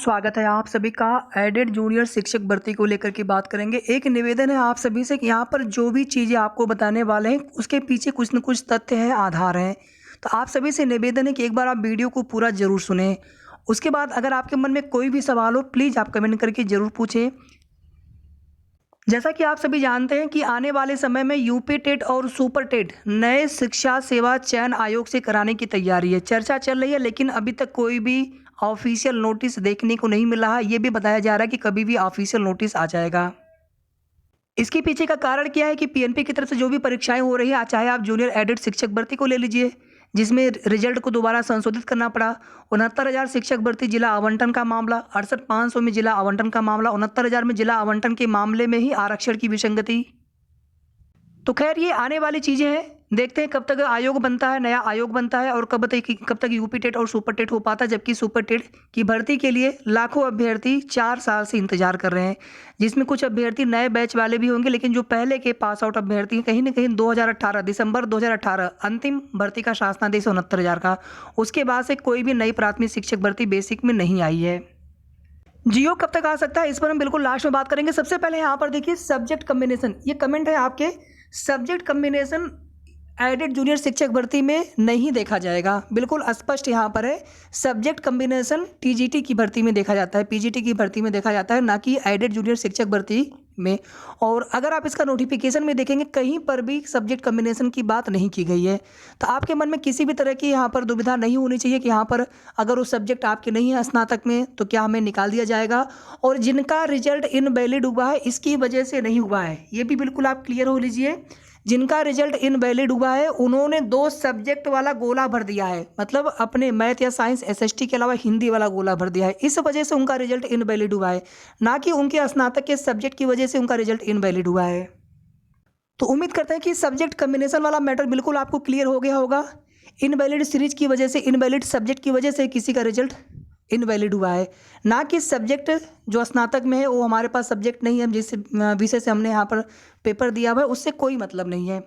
स्वागत है आप सभी का। एडेड जूनियर शिक्षक भर्ती को लेकर के बात करेंगे। एक निवेदन है आप सभी से कि यहाँ पर जो भी चीज़ें आपको बताने वाले हैं उसके पीछे कुछ न कुछ तथ्य है, आधार है। तो आप सभी से निवेदन है कि एक बार आप वीडियो को पूरा ज़रूर सुनें। उसके बाद अगर आपके मन में कोई भी सवाल हो प्लीज़ आप कमेंट करके ज़रूर पूछें। जैसा कि आप सभी जानते हैं कि आने वाले समय में यूपी टेट और सुपर टेट नए शिक्षा सेवा चयन आयोग से कराने की तैयारी है। चर्चा चल रही है लेकिन अभी तक कोई भी ऑफिशियल नोटिस देखने को नहीं मिला है। ये भी बताया जा रहा है कि कभी भी ऑफिशियल नोटिस आ जाएगा। इसके पीछे का कारण क्या है कि पीएनपी की तरफ से जो भी परीक्षाएं हो रही है, चाहे आप जूनियर एडेड शिक्षक भर्ती को ले लीजिए जिसमें रिजल्ट को दोबारा संशोधित करना पड़ा, 69,000 शिक्षक भर्ती जिला आवंटन का मामला, 68,500 में जिला आवंटन का मामला, 69,000 में जिला आवंटन के मामले में ही आरक्षण की विसंगति। तो खैर ये आने वाली चीज़ें हैं, देखते हैं कब तक आयोग बनता है, नया आयोग बनता है और कब तक यूपी टेट और सुपर टेट हो पाता है। जबकि सुपर टेट की भर्ती के लिए लाखों अभ्यर्थी 4 साल से इंतजार कर रहे हैं, जिसमें कुछ अभ्यर्थी नए बैच वाले भी होंगे, लेकिन जो पहले के पास आउट अभ्यर्थी हैं, कहीं ना कहीं 2018 दिसंबर 2018 अंतिम भर्ती का शासनादेश 69,000 का, उसके बाद से कोई भी नई प्राथमिक शिक्षक भर्ती बेसिक में नहीं आई है। जियो कब तक आ सकता है इस पर हम बिल्कुल लास्ट में बात करेंगे। सबसे पहले यहाँ पर देखिए सब्जेक्ट कम्बिनेशन, ये कमेंट है आपके। सब्जेक्ट कम्बिनेशन एडेड जूनियर शिक्षक भर्ती में नहीं देखा जाएगा, बिल्कुल स्पष्ट यहाँ पर है। सब्जेक्ट कम्बिनेशन टीजीटी की भर्ती में देखा जाता है, पीजीटी की भर्ती में देखा जाता है, ना कि एडेड जूनियर शिक्षक भर्ती में। और अगर आप इसका नोटिफिकेशन में देखेंगे कहीं पर भी सब्जेक्ट कम्बिनेशन की बात नहीं की गई है। तो आपके मन में किसी भी तरह की यहाँ पर दुविधा नहीं होनी चाहिए कि यहाँ पर अगर वो सब्जेक्ट आपके नहीं है स्नातक में तो क्या हमें निकाल दिया जाएगा। और जिनका रिजल्ट इनवैलिड हुआ है इसकी वजह से नहीं हुआ है, ये भी बिल्कुल आप क्लियर हो लीजिए। जिनका रिजल्ट इनवैलिड हुआ है उन्होंने 2 सब्जेक्ट वाला गोला भर दिया है, मतलब अपने मैथ या साइंस एसएसटी के अलावा हिंदी वाला गोला भर दिया है, इस वजह से उनका रिजल्ट इनवैलिड हुआ है, ना कि उनके स्नातक के सब्जेक्ट की वजह से उनका रिजल्ट इनवैलिड हुआ है। तो उम्मीद करते हैं कि सब्जेक्ट कम्बिनेशन वाला मैटर बिल्कुल आपको क्लियर हो गया होगा। इनवैलिड सीरीज की वजह से, इनवैलिड सब्जेक्ट की वजह से किसी का रिजल्ट इनवैलिड हुआ है, ना कि सब्जेक्ट जो स्नातक में है वो हमारे पास सब्जेक्ट नहीं है, जिस विषय से हमने यहाँ पर पेपर दिया हुआ है उससे कोई मतलब नहीं है।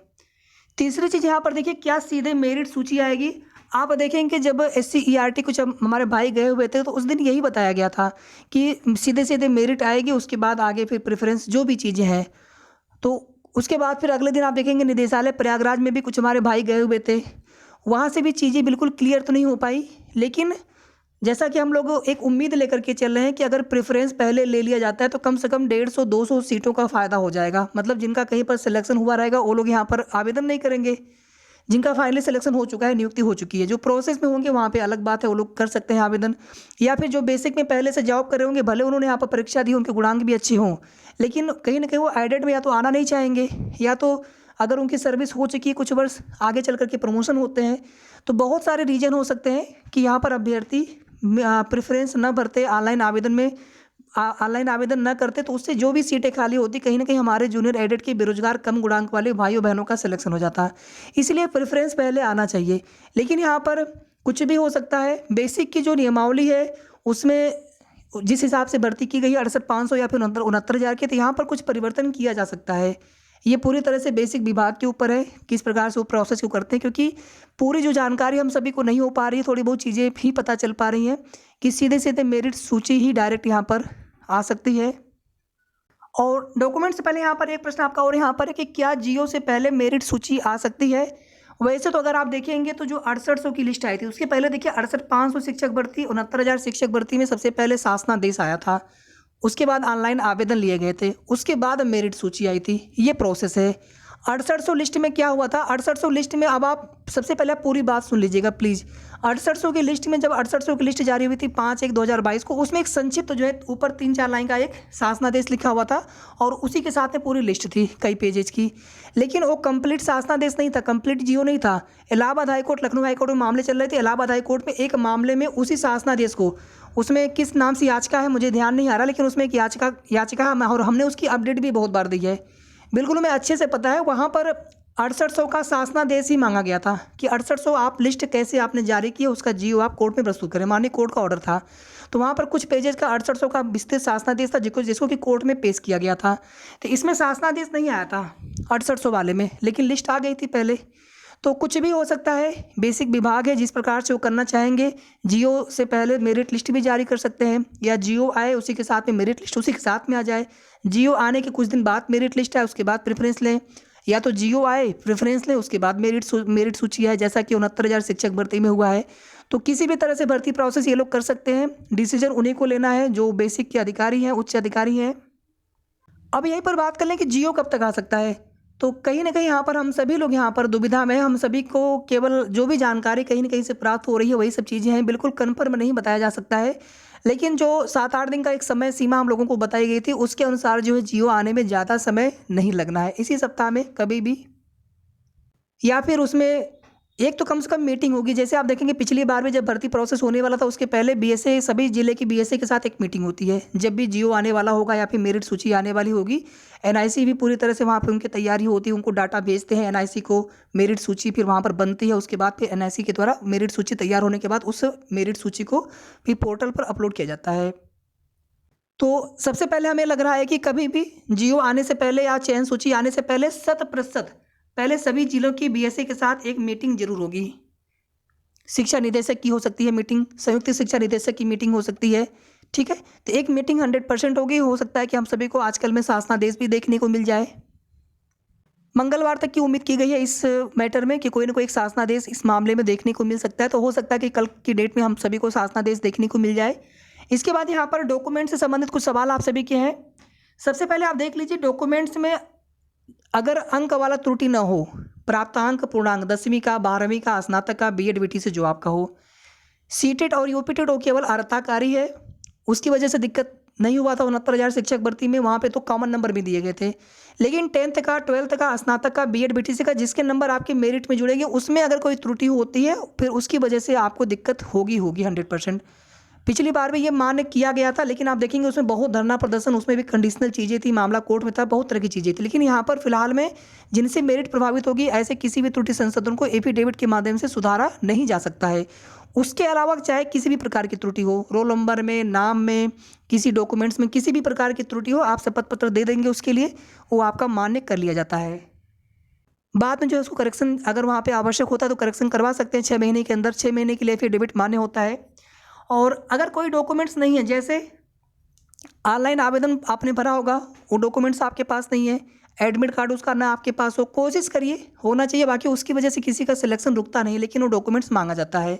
तीसरी चीज़ यहाँ पर देखिए, क्या सीधे मेरिट सूची आएगी। आप देखेंगे जब SC ERT कुछ हमारे भाई गए हुए थे तो उस दिन यही बताया गया था कि सीधे सीधे मेरिट आएगी, उसके बाद आगे फिर प्रेफरेंस जो भी चीज़ें हैं। तो उसके बाद फिर अगले दिन आप देखेंगे निदेशालय प्रयागराज में भी कुछ हमारे भाई गए हुए थे, वहाँ से भी चीज़ें बिल्कुल क्लियर तो नहीं हो पाई। लेकिन जैसा कि हम लोग एक उम्मीद लेकर के चल रहे हैं कि अगर प्रेफरेंस पहले ले लिया जाता है तो कम से कम 150-200 सीटों का फ़ायदा हो जाएगा। मतलब जिनका कहीं पर सिलेक्शन हुआ रहेगा वो लोग यहाँ पर आवेदन नहीं करेंगे, जिनका फाइनली सिलेक्शन हो चुका है, नियुक्ति हो चुकी है, जो प्रोसेस में होंगे वहाँ पे अलग बात है, वो लोग कर सकते हैं आवेदन। या फिर जो बेसिक में पहले से जॉब कर रहे होंगे, भले उन्होंने यहाँ पर परीक्षा दी, उनके गुणांक भी अच्छे हों, लेकिन कहीं ना कहीं वो एडेड में या तो आना नहीं चाहेंगे, या तो अगर उनकी सर्विस हो चुकी है कुछ वर्ष, आगे चल करके प्रमोशन होते हैं। तो बहुत सारे रीजन हो सकते हैं कि यहाँ पर अभ्यर्थी प्रेफरेंस न भरते, ऑनलाइन आवेदन न करते, तो उससे जो भी सीटें खाली होती कहीं ना कहीं हमारे जूनियर एडेड के बेरोजगार कम गुणांक वाले भाइयों बहनों का सिलेक्शन हो जाता है। इसलिए प्रेफरेंस पहले आना चाहिए। लेकिन यहाँ पर कुछ भी हो सकता है। बेसिक की जो नियमावली है उसमें जिस हिसाब से भर्ती की गई है 68,500 या फिर 69,000 की, तो यहाँ पर कुछ परिवर्तन किया जा सकता है। ये पूरी तरह से बेसिक विभाग के ऊपर है किस प्रकार से वो प्रोसेस को करते हैं, क्योंकि पूरी जो जानकारी हम सभी को नहीं हो पा रही है, थोड़ी बहुत चीज़ें भी पता चल पा रही हैं कि सीधे सीधे मेरिट सूची ही डायरेक्ट यहाँ पर आ सकती है। और डॉक्यूमेंट से पहले यहाँ पर एक प्रश्न आपका और यहाँ पर है कि क्या जियो से पहले मेरिट सूची आ सकती है। वैसे तो अगर आप देखेंगे तो जो 6800 की लिस्ट आई थी उसके पहले देखिए 68,500 शिक्षक भर्ती, 69,000 शिक्षक भर्ती में सबसे पहले शासनादेश आया था, उसके बाद ऑनलाइन आवेदन लिए गए थे, उसके बाद मेरिट सूची आई थी। ये प्रोसेस है। 6800 लिस्ट में क्या हुआ था, 6800 लिस्ट में, अब आप सबसे पहले आप पूरी बात सुन लीजिएगा प्लीज़। 6800 की लिस्ट में जब 6800 की लिस्ट जारी हुई थी 5/1/2022 को, उसमें एक संक्षिप्त जो है ऊपर 3-4 लाइन का एक शासनादेश लिखा हुआ था और उसी के साथ में पूरी लिस्ट थी कई पेजेज की। लेकिन वो कंप्लीट शासनादेश नहीं था, कंप्लीट जियो नहीं था। इलाहाबाद हाईकोर्ट, लखनऊ हाईकोर्ट में मामले चल रहे थे। इलाहाबाद हाईकोर्ट में एक मामले में उसी शासनादेश को, उसमें किस नाम से याचिका है मुझे ध्यान नहीं आ रहा, लेकिन उसमें एक याचिका और हमने उसकी अपडेट भी बहुत बार दी है, बिल्कुल हमें अच्छे से पता है। वहाँ पर 6800 का शासनादेश ही मांगा गया था कि 6800 आप लिस्ट कैसे आपने जारी की है, उसका जियो आप कोर्ट में प्रस्तुत करें, माननीय कोर्ट का ऑर्डर था। तो वहाँ पर कुछ पेजेस का 6800 का विस्तृत शासनादेश था जिसको कि कोर्ट में पेश किया गया था। तो इसमें शासनादेश नहीं आया था 6800 वाले में, लेकिन लिस्ट आ गई थी पहले। तो कुछ भी हो सकता है, बेसिक विभाग है जिस प्रकार से वो करना चाहेंगे। जियो से पहले मेरिट लिस्ट भी जारी कर सकते हैं, या जियो आए उसी के साथ में मेरिट लिस्ट उसी के साथ में आ जाए। जियो आने के कुछ दिन बाद मेरिट लिस्ट आए उसके बाद प्रेफरेंस लें, या तो जियो आए प्रेफरेंस लें उसके बाद मेरिट सूची है, जैसा कि 69,000 शिक्षक भर्ती में हुआ है। तो किसी भी तरह से भर्ती प्रोसेस ये लोग कर सकते हैं। डिसीजन उन्हीं को लेना है जो बेसिक के अधिकारी हैं, उच्च अधिकारी हैं। अब यहीं पर बात कर लें कि जियो कब तक आ सकता है। तो कहीं ना कहीं यहाँ पर हम सभी लोग यहाँ पर दुविधा में हैं। हम सभी को केवल जो भी जानकारी कहीं ना कहीं से प्राप्त हो रही है वही सब चीज़ें हैं, बिल्कुल कन्फर्म नहीं बताया जा सकता है। लेकिन जो 7-8 दिन का एक समय सीमा हम लोगों को बताई गई थी उसके अनुसार जो है जियो आने में ज़्यादा समय नहीं लगना है, इसी सप्ताह में कभी भी, या फिर उसमें एक तो कम से कम मीटिंग होगी। जैसे आप देखेंगे पिछली बार में जब भर्ती प्रोसेस होने वाला था उसके पहले बीएसए, सभी जिले की बीएसए के साथ एक मीटिंग होती है। जब भी जियो आने वाला होगा या फिर मेरिट सूची आने वाली होगी, एनआईसी भी पूरी तरह से वहाँ पर उनकी तैयारी होती है, उनको डाटा भेजते हैं एनआईसी को, मेरिट सूची फिर वहाँ पर बनती है। उसके बाद फिर एनआईसी के द्वारा मेरिट सूची तैयार होने के बाद उस मेरिट सूची को फिर पोर्टल पर अपलोड किया जाता है। तो सबसे पहले हमें लग रहा है कि कभी भी जियो आने से पहले या चयन सूची आने से पहले 100% पहले सभी जिलों की बीएसए के साथ एक मीटिंग जरूर होगी। शिक्षा निदेशक की हो सकती है मीटिंग, संयुक्त शिक्षा निदेशक की मीटिंग हो सकती है, ठीक है। तो एक मीटिंग 100% होगी। हो सकता है कि हम सभी को आजकल में शासनादेश भी देखने को मिल जाए। मंगलवार तक की उम्मीद की गई है इस मैटर में कि कोई ना कोई एक शासनादेश इस मामले में देखने को मिल सकता है। तो हो सकता है कि कल की डेट में हम सभी को शासनादेश देखने को मिल जाए। इसके बाद यहाँ पर डॉक्यूमेंट से संबंधित कुछ सवाल आप सभी के हैं। सबसे पहले आप देख लीजिए, डॉक्यूमेंट्स में अगर अंक वाला त्रुटि न हो, प्राप्तांक पूर्णांक 10वीं का, 12वीं का, स्नातक का, बीएड बीटी से जो आपका हो, सीटेट और यूपीटेट वो केवल अर्हताकारी है, उसकी वजह से दिक्कत नहीं हुआ था 69,000 शिक्षक भर्ती में। वहाँ पे तो कॉमन नंबर भी दिए गए थे। लेकिन 10th का, 12th का, स्नातक का, बीएड बीटीसी का जिसके नंबर आपके मेरिट में जुड़ेंगे उसमें अगर कोई त्रुटि होती है फिर उसकी वजह से आपको दिक्कत होगी 100%। पिछली बार भी ये मान्य किया गया था, लेकिन आप देखेंगे उसमें बहुत धरना प्रदर्शन, उसमें भी कंडीशनल चीज़ें थी, मामला कोर्ट में था, बहुत तरह की चीज़ें थी। लेकिन यहाँ पर फिलहाल में जिनसे मेरिट प्रभावित होगी ऐसे किसी भी त्रुटि संशोधन को एफिडेविट के माध्यम से सुधारा नहीं जा सकता है। उसके अलावा चाहे किसी भी प्रकार की त्रुटि हो, रोल नंबर में, नाम में, किसी डॉक्यूमेंट्स में किसी भी प्रकार की त्रुटि हो, आप शपथ पत्र दे देंगे उसके लिए, वो आपका मान्य कर लिया जाता है। बाद में जो है उसको करेक्शन अगर वहाँ पे आवश्यक होता है तो करेक्शन करवा सकते हैं 6 महीने के अंदर। 6 महीने के लिए एफिडेविट मान्य होता है। और अगर कोई डॉक्यूमेंट्स नहीं है, जैसे ऑनलाइन आवेदन आपने भरा होगा, वो डॉक्यूमेंट्स आपके पास नहीं है, एडमिट कार्ड उसका ना आपके पास हो, कोशिश करिए होना चाहिए, बाकी उसकी वजह से किसी का सिलेक्शन रुकता नहीं, लेकिन वो डॉक्यूमेंट्स मांगा जाता है।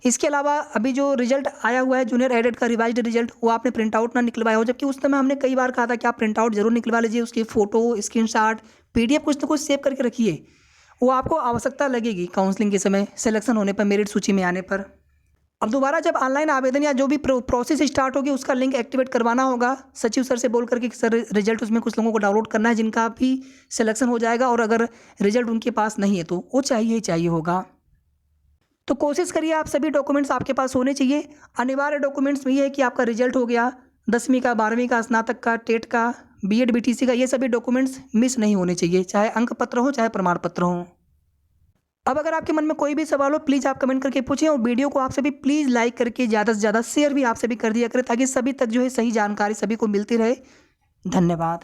इसके अलावा अभी जो रिजल्ट आया हुआ है जूनियर एडेड का रिवाइज्ड रिजल्ट, वो आपने प्रिंट आउट ना निकलवाया हो, जबकि उस समय हमने कई बार कहा था कि आप प्रिंट आउट जरूर निकलवा लीजिए, उसकी फ़ोटो, स्क्रीनशॉट, पीडीएफ कुछ ना कुछ सेव करके रखिए, वो आपको आवश्यकता लगेगी काउंसलिंग के समय, सिलेक्शन होने पर, मेरिट सूची में आने पर। अब दोबारा जब ऑनलाइन आवेदन या जो भी प्रोसेस स्टार्ट होगी उसका लिंक एक्टिवेट करवाना होगा सचिव सर से बोल करके कि सर रिजल्ट उसमें कुछ लोगों को डाउनलोड करना है जिनका भी सिलेक्शन हो जाएगा, और अगर रिजल्ट उनके पास नहीं है तो वो चाहिए ही चाहिए होगा। तो कोशिश करिए आप सभी डॉक्यूमेंट्स आपके पास होने चाहिए। अनिवार्य डॉक्यूमेंट्स में ये है कि आपका रिजल्ट हो गया 10वीं का, 12वीं का, स्नातक का, टेट का, बीएड बीटीसी का, ये सभी डॉक्यूमेंट्स मिस नहीं होने चाहिए, चाहे अंक पत्र हो चाहे प्रमाण पत्र हो। अब अगर आपके मन में कोई भी सवाल हो प्लीज़ आप कमेंट करके पूछें, और वीडियो को आप सभी प्लीज़ लाइक करके ज़्यादा से ज़्यादा शेयर भी आप सभी कर दिया करें, ताकि सभी तक जो है सही जानकारी सभी को मिलती रहे। धन्यवाद।